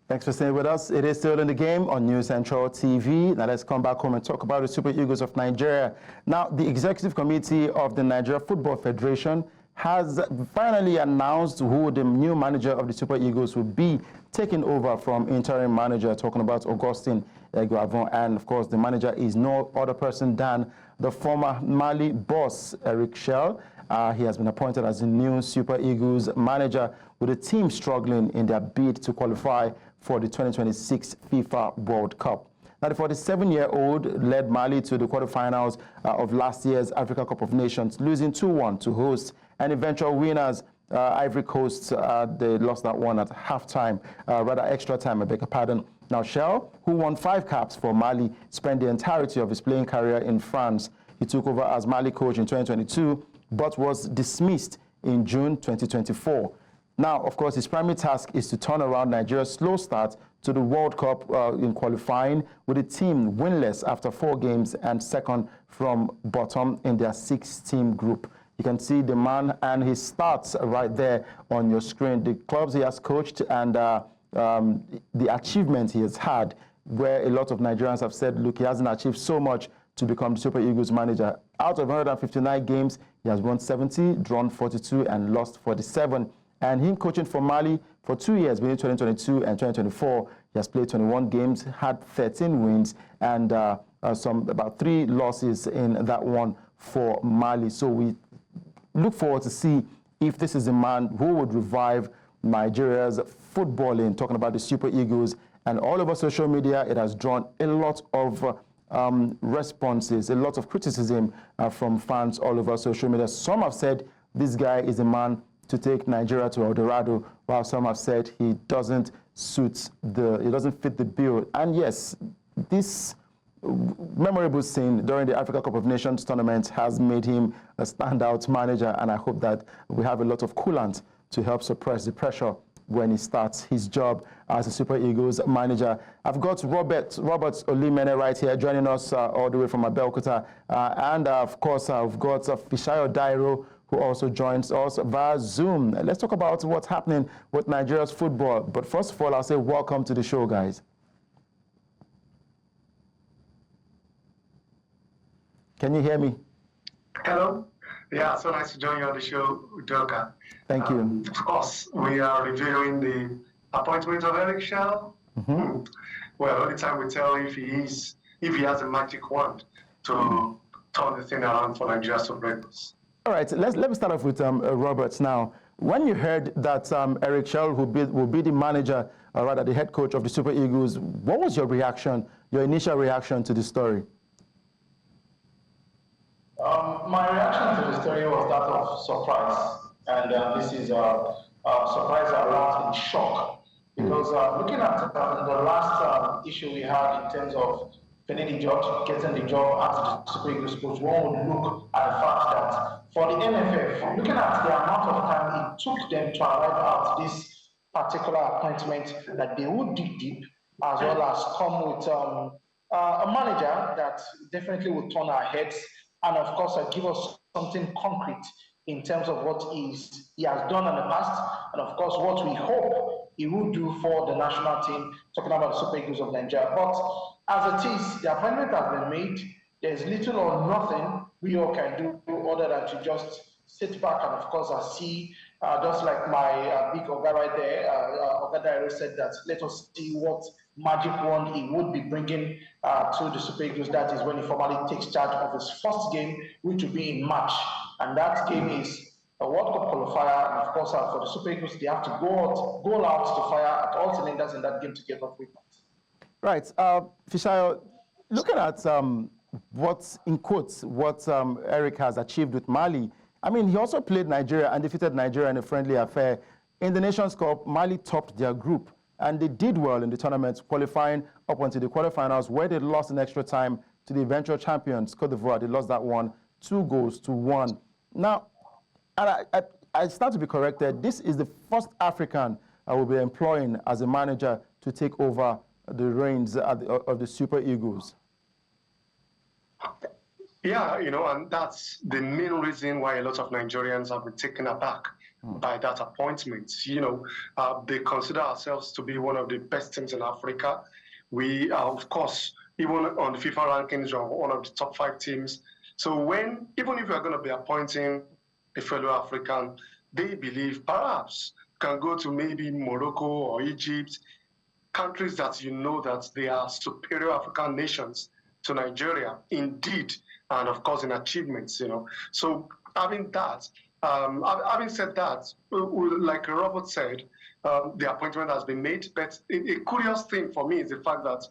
Thanks for staying with us. It is still in the game on News Central TV. Now let's come back home and talk about the Super Eagles of Nigeria. Now, the Executive Committee of the Nigeria Football Federation has finally announced who the new manager of the Super Eagles will be, taking over from interim manager, talking about Augustine Eguavon. And of course, the manager is no other person than the former Mali boss, Eric Chelle. He has been appointed as the new Super Eagles manager, with the team struggling in their bid to qualify for the 2026 FIFA World Cup. Now, the 47-year-old led Mali to the quarterfinals of last year's Africa Cup of Nations, losing 2-1 to host and eventual winners, Ivory Coast. They lost that one at halftime, rather extra time, I beg your pardon. Now, Chelle, who won 5 caps for Mali, spent the entirety of his playing career in France. He took over as Mali coach in 2022, but was dismissed in June 2024. Now, of course, his primary task is to turn around Nigeria's slow start to the World Cup in qualifying, with the team winless after 4 games and second from bottom in their 6-team group. You can see the man and his stats right there on your screen, the clubs he has coached and the achievements he has had, where a lot of Nigerians have said, look, he hasn't achieved so much to become the Super Eagles manager. Out of 159 games, he has won 70, drawn 42, and lost 47. And him coaching for Mali for 2 years, between 2022 and 2024, he has played 21 games, had 13 wins, and about 3 losses in that one for Mali. So we look forward to see if this is a man who would revive Nigeria's footballing, talking about the Super Eagles. And all over social media, it has drawn a lot of responses, a lot of criticism from fans all over social media. Some have said this guy is a man to take Nigeria to El Dorado, while some have said he doesn't fit the bill. And yes, this memorable scene during the Africa Cup of Nations tournament has made him a standout manager, and I hope that we have a lot of coolant to help suppress the pressure when he starts his job as a Super Eagles manager. I've got Robert Olimene right here joining us all the way from Abeokuta, and of course I've got Fisayo Dairo, who also joins us via Zoom. Let's talk about what's happening with Nigeria's football. But first of all, I'll say welcome to the show, guys. Can you hear me? Hello. Yeah, so nice to join you on the show, Udoka. Thank you. Of course, we are reviewing the appointment of Eric Chelle. Well, only time will tell if he has a magic wand to turn the thing around for Nigeria's Super Eagles. All right, let me start off with Robert now. When you heard that Eric Chelle will be the manager, or rather the head coach of the Super Eagles, what was your reaction, your initial reaction to the story? My reaction to the story was that of surprise, and this is surprise around in shock, because looking at the last issue we had in terms of Finidi George getting the job as the Super Eagles coach, one would look at the fact that for the NFF, looking at the amount of time it took them to arrive at this particular appointment, that they would dig deep, as well as come with a manager that definitely would turn our heads, and of course give us something concrete in terms of what he has done in the past, and of course what we hope he will do for the national team, talking about the Super Eagles of Nigeria. But as it is, the appointment has been made. There's little or nothing we all can do other than to just sit back and, of course, see, just like my big Oga right there, Oga Dairo said that, let us see what magic wand he would be bringing to the Super Eagles. That is when he formally takes charge of his first game, which will be in March. And that game is a World Cup qualifier. And, of course, for the Super Eagles, they have to go out to fire at all cylinders in that game to get off with points. Right. Fisayo, looking at what Eric has achieved with Mali, I mean, he also played Nigeria and defeated Nigeria in a friendly affair. In the Nations Cup, Mali topped their group, and they did well in the tournament, qualifying up until the quarterfinals, where they lost in extra time to the eventual champions, Cote d'Ivoire. They lost that one 2-1. Now, I start to be corrected. This is the first African I will be employing as a manager to take over the reins of the Super Eagles. Yeah, and that's the main reason why a lot of Nigerians have been taken aback by that appointment. They consider ourselves to be one of the best teams in Africa. We are, of course, even on the FIFA rankings, are one of the top 5 teams. So even if we are going to be appointing a fellow African, they believe perhaps can go to maybe Morocco or Egypt, countries that that they are superior African nations to Nigeria, indeed, and of course in achievements, So having said that, like Robert said, the appointment has been made, but a curious thing for me is the fact that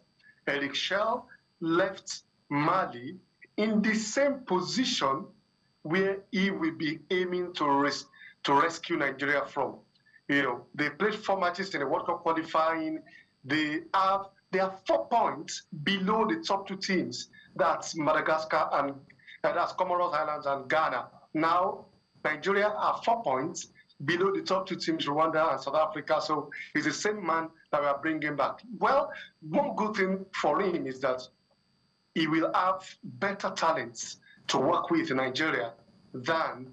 Eric Chelle left Mali in the same position where he will be aiming to rescue Nigeria from. They played 4 matches in the World Cup qualifying. They are 4 points below the top 2 teams. That's Madagascar and that's Comoros Islands and Ghana. Now, Nigeria are 4 points below the top 2 teams, Rwanda and South Africa. So it's the same man that we are bringing back. Well, one good thing for him is that he will have better talents to work with in Nigeria than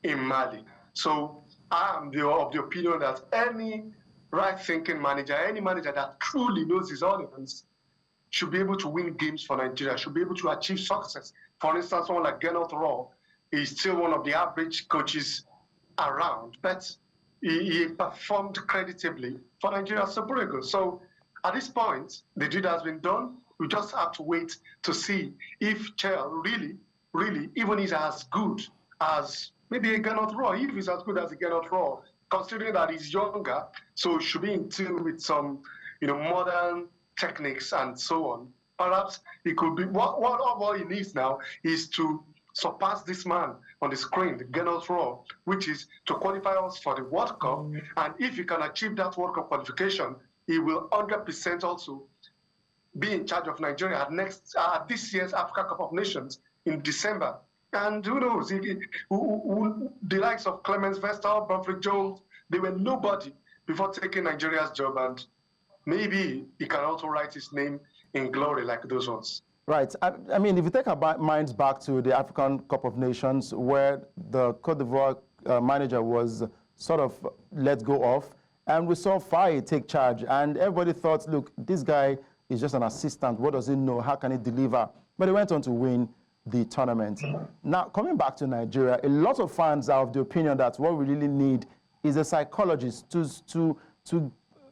in Mali. So I am of the opinion that any right-thinking manager, any manager that truly knows his audience, should be able to win games for Nigeria, should be able to achieve success. For instance, someone like Gernot Rohr is still one of the average coaches around, but he performed creditably for Nigeria Super Eagles. So at this point, the deed has been done. We just have to wait to see if Chelle really, even is as good as maybe a Gernot Rohr, if he's as good as a Gernot Rohr, considering that he's younger, so should be in tune with some, modern techniques and so on. Perhaps it could be, what he needs now is to surpass this man on the screen, the Gernot Rohr, which is to qualify us for the World Cup. And if he can achieve that World Cup qualification, he will 100% also be in charge of Nigeria at this year's Africa Cup of Nations in December. And who knows, the likes of Clemens Vestal, Bradford Jones, they were nobody before taking Nigeria's job, and maybe he can also write his name in glory like those ones. Right. I mean, if you take our minds back to the African Cup of Nations, where the Cote d'Ivoire manager was sort of let go of, and we saw Faye take charge, and everybody thought, look, this guy is just an assistant. What does he know? How can he deliver? But he went on to win the tournament. Now, coming back to Nigeria, a lot of fans are of the opinion that what we really need is a psychologist to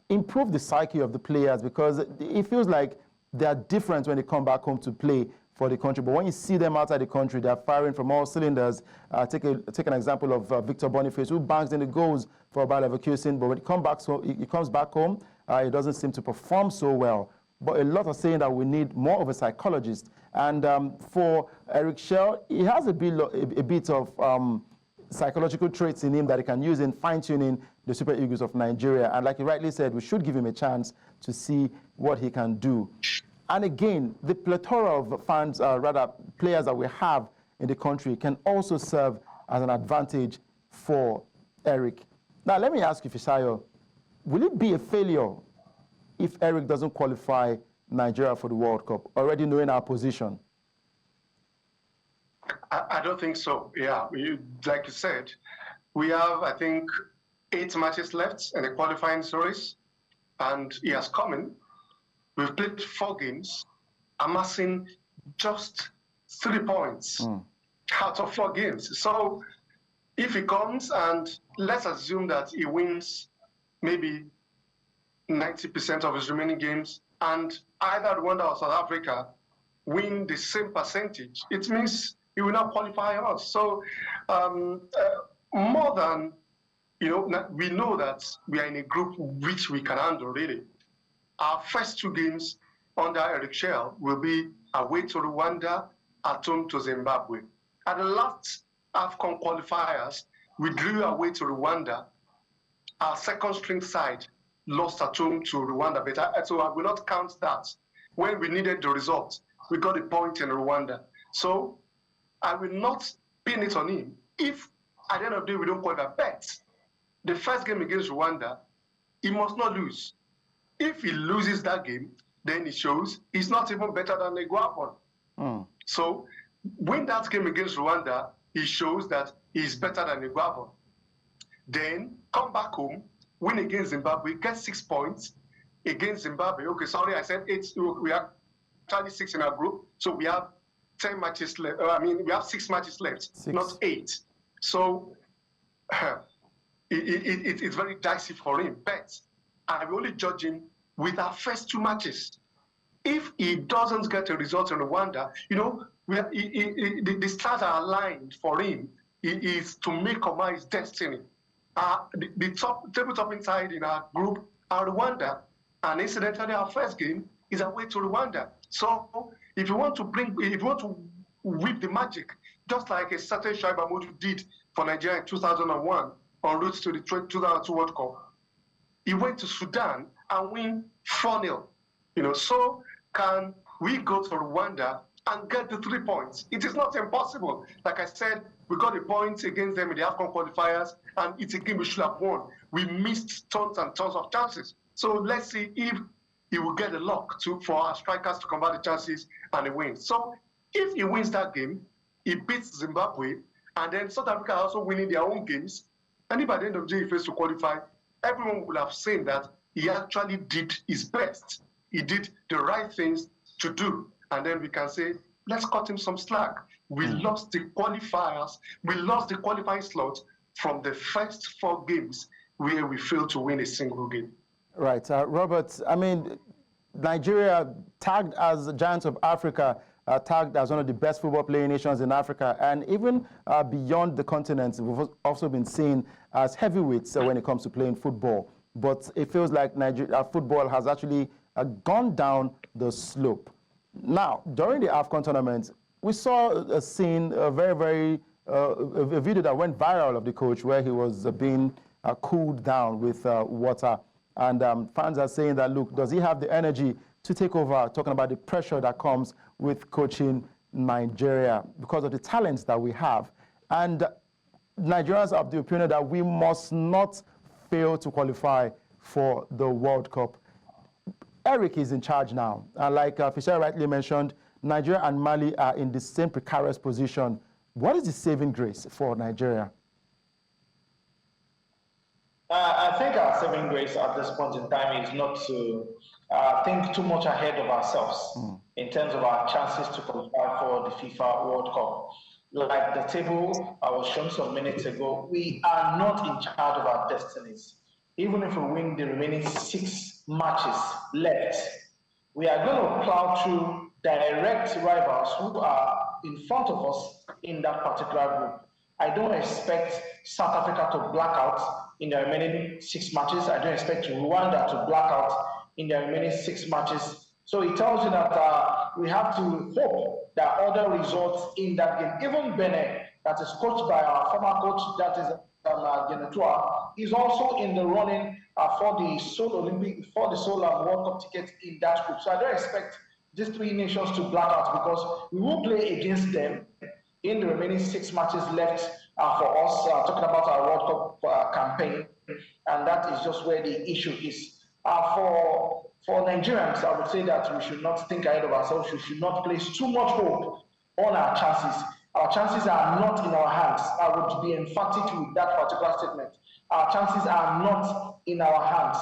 improve the psyche of the players, because it feels like they are different when they come back home to play for the country. But when you see them outside the country, they're firing from all cylinders. Take an example of Victor Boniface, who bangs in the goals for Bayer Leverkusen, but when he comes back home, he doesn't seem to perform so well. But a lot are saying that we need more of a psychologist. And for Eric Chelle, he has a bit of psychological traits in him that he can use in fine-tuning the Super Eagles of Nigeria. And like you rightly said, we should give him a chance to see what he can do. And again, the plethora of fans, players that we have in the country can also serve as an advantage for Eric. Now, let me ask you, Fisayo, will it be a failure if Eric doesn't qualify Nigeria for the World Cup, already knowing our position? I don't think so. Yeah, like you said, we have, I think, 8 matches left in the qualifying series, and he has come in. We've played 4 games, amassing just 3 points out of 4 games. So if he comes, and let's assume that he wins maybe 90% of his remaining games, and either Rwanda or South Africa win the same percentage, it means he will not qualify us. So more than, we know that we are in a group which we can handle, really. Our first 2 games under Eric Chelle will be away to Rwanda, at home to Zimbabwe. At the last AFCON qualifiers, we drew away to Rwanda. Our second string side lost at home to Rwanda, but so I will not count that. When we needed the result, we got a point in Rwanda. So I will not pin it on him if at the end of the day we don't qualify. But the first game against Rwanda, he must not lose. If he loses that game, then it shows he's not even better than Iguapo. So win that game against Rwanda, he shows that he's better than Iguapo. then come back home, win against Zimbabwe, get 6 points against Zimbabwe. Okay, sorry, I said 8. We are actually 6 in our group, so we have 10 matches left. We have 6 matches left, not 8. So it's very dicey for him. But I will only judge him with our first 2 matches. If he doesn't get a result in Rwanda, the stars are aligned for him. He is to make or his destiny. The tabletop inside in our group are Rwanda, and incidentally, our first game is away to Rwanda. So if you want to whip the magic, just like a certain Shoaib Amodu did for Nigeria in 2001 en route to the 2002 World Cup, he went to Sudan and win 4-0. So can we go to Rwanda and get the 3 points? It is not impossible. Like I said, we got a point against them in the AFCON qualifiers, and it's a game we should have won. We missed tons and tons of chances. So let's see if he will get the luck for our strikers to convert the chances and he wins. So if he wins that game, he beats Zimbabwe, and then South Africa are also winning their own games, and if by the end of the day he fails to qualify, everyone will have seen that he actually did his best. He did the right things to do. And then we can say, let's cut him some slack. We lost the qualifiers. We lost the qualifying slot from the first 4 games where we failed to win a single game. Right. Robert, Nigeria, tagged as Giants of Africa, tagged as one of the best football playing nations in Africa, and even beyond the continent, we've also been seen as heavyweights when it comes to playing football. But it feels like Nigeria football has actually gone down the slope. Now, during the AFCON tournament, we saw a scene, a video that went viral of the coach where he was being cooled down with water. And fans are saying that, look, does he have the energy to take over, talking about the pressure that comes with coaching Nigeria because of the talents that we have. And Nigerians are of the opinion that we must not fail to qualify for the World Cup. Eric is in charge now. And like Fisayo rightly mentioned, Nigeria and Mali are in the same precarious position. What is the saving grace for Nigeria? I think our saving grace at this point in time is not to think too much ahead of ourselves in terms of our chances to qualify for the FIFA World Cup. Like the table I was shown some minutes ago, we are not in charge of our destinies. Even if we win the remaining 6 matches left, we are going to plow through direct rivals who are in front of us in that particular group. I don't expect South Africa to black out in the remaining 6 matches. I don't expect Rwanda to black out in the remaining 6 matches. So it tells you that we have to hope that other results in that game, even Benin, that is coached by our former coach, that is Genetua, is also in the running for the Seoul World Cup ticket in that group. So I don't expect these 3 nations to black out because we will play against them in the remaining 6 matches left for us, talking about our World Cup campaign, and that is just where the issue is. For Nigerians, I would say that we should not think ahead of ourselves. We should not place too much hope on our chances. Our chances are not in our hands. I would be emphatic with that particular statement. Our chances are not in our hands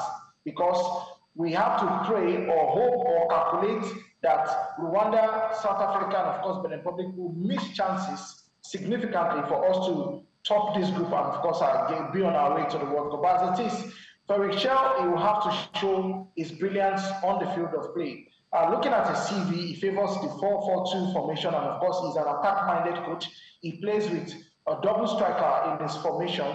because we have to pray or hope or calculate that Rwanda, South Africa, and of course Benin Republic will miss chances significantly for us to top this group and of course be on our way to the World Cup. As it is, for Eric Chelle, he will have to show his brilliance on the field of play. Looking at his CV, he favors the 4-4-2 formation, and of course he's an attack-minded coach. He plays with a double striker in this formation.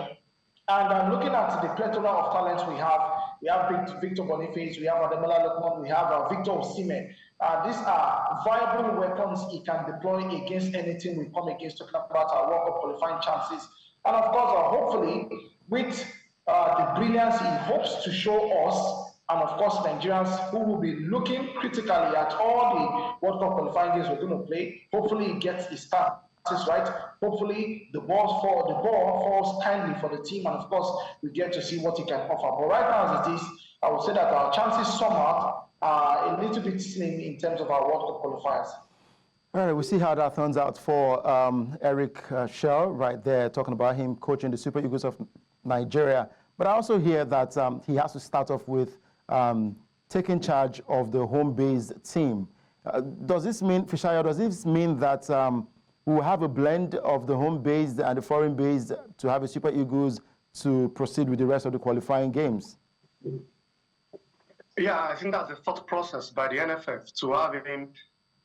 And looking at the plethora of talents we have Victor Boniface, we have Ademola Lookman, we have Victor Osimhen. These are viable weapons he can deploy against anything we come against, talking about our World Cup qualifying chances. And of course, hopefully, with the brilliance he hopes to show us, and of course Nigerians who will be looking critically at all the World Cup qualifying games we're going to play, hopefully he gets his starts right. Hopefully the ball falls kindly for the team, and of course we get to see what he can offer. But right now as it is, I would say that our chances somehow are a little bit slim in terms of our World Cup qualifiers. All right, we'll see how that turns out for Eric Chelle right there, talking about him coaching the Super Eagles of Nigeria. But I also hear that he has to start off with taking charge of the home-based team. Does this mean, Fisayo, does this mean that we will have a blend of the home-based and the foreign-based to have a Super Eagles to proceed with the rest of the qualifying games? Yeah, I think that's the thought process by the NFF to have him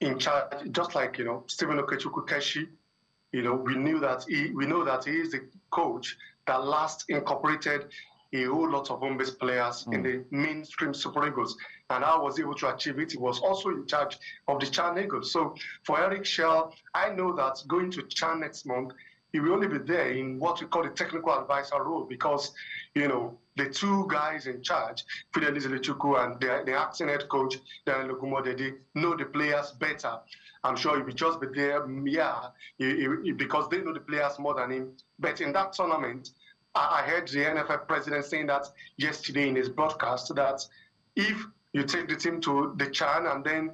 in charge, just like, Stephen Okechukwu-Keshi. We know that he is the coach that last incorporated a whole lot of home-based players in the mainstream Super Eagles. And I was able to achieve it. He was also in charge of the Chan Eagles. So for Eric Chelle, I know that going to Chan next month, he will only be there in what we call the technical advisor role because, the two guys in charge, Fidelis Elechukwu and the acting head coach, Dairo Lugumodede, know the players better. I'm sure he will just be there, because they know the players more than him. But in that tournament, I heard the NFF president saying that yesterday in his broadcast that if you take the team to the Chan and then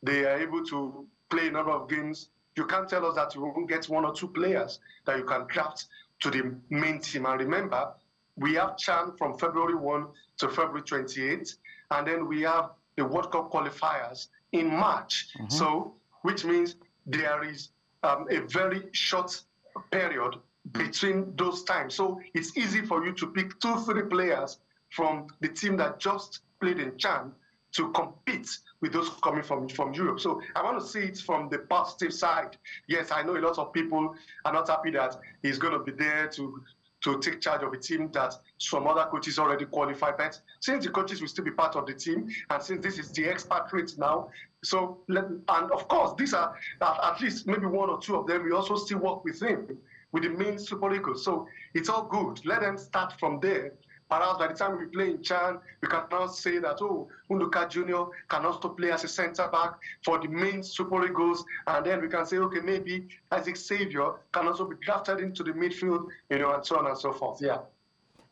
they are able to play a number of games, you can't tell us that you won't get one or two players that you can draft to the main team. And remember, we have Chan from February 1 to February 28, and then we have the World Cup qualifiers in March. So, which means there is a very short period between those times. So it's easy for you to pick 2-3 players from the team that just played in Chan to compete with those coming from Europe. So I want to see it from the positive side. Yes, I know a lot of people are not happy that he's going to be there to take charge of a team that some other coaches already qualified. But since the coaches will still be part of the team, and since this is the expatriates now, and of course, these are at least maybe one or two of them, we also still work with him, with the main Super Eagles. So it's all good. Let them start from there. Perhaps by the time we play in Chan, we can now say that, Unduka Jr. can also play as a centre-back for the main Super Eagles. And then we can say, okay, maybe Isaac Xavier can also be drafted into the midfield, and so on and so forth. Yeah.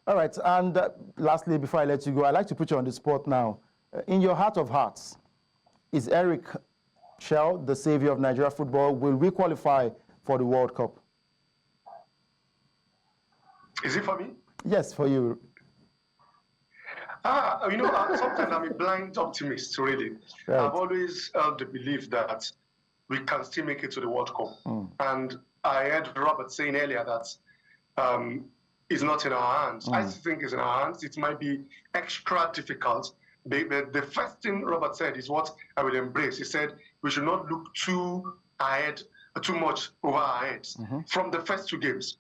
All right. And lastly, before I let you go, I'd like to put you on the spot now. In your heart of hearts, is Eric Chelle the savior of Nigeria football? Will we qualify for the World Cup? Is it for me? Yes, for you. Sometimes I'm a blind optimist, really. Right. I've always held the belief that we can still make it to the World Cup. And I heard Robert saying earlier that it's not in our hands. I think it's in our hands. It might be extra difficult. The first thing Robert said is what I will embrace. He said we should not look too much over our heads from the first 2 games.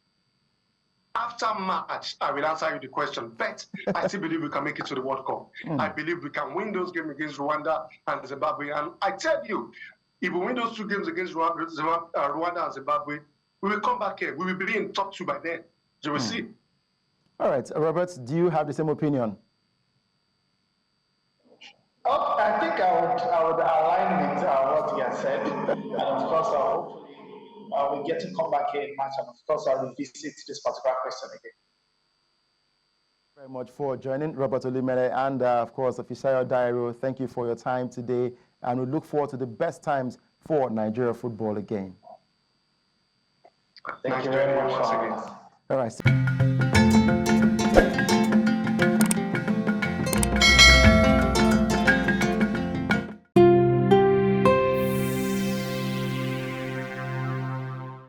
After March, I will answer you the question, but I still believe we can make it to the World Cup. I believe we can win those games against Rwanda and Zimbabwe. And I tell you, if we win those 2 games against Rwanda and Zimbabwe, we will come back here. We will be in top 2 by then. You will see. All right. Robert, do you have the same opinion? I think I would align with what he has said. And of course, hopefully, we get to come back here in March, and of course, I'll revisit this particular question again. Very much for joining, Robert Olimene, and of course, Fisayo Dairo. Thank you for your time today, and we look forward to the best times for Nigeria football again. Thank you very much. All right.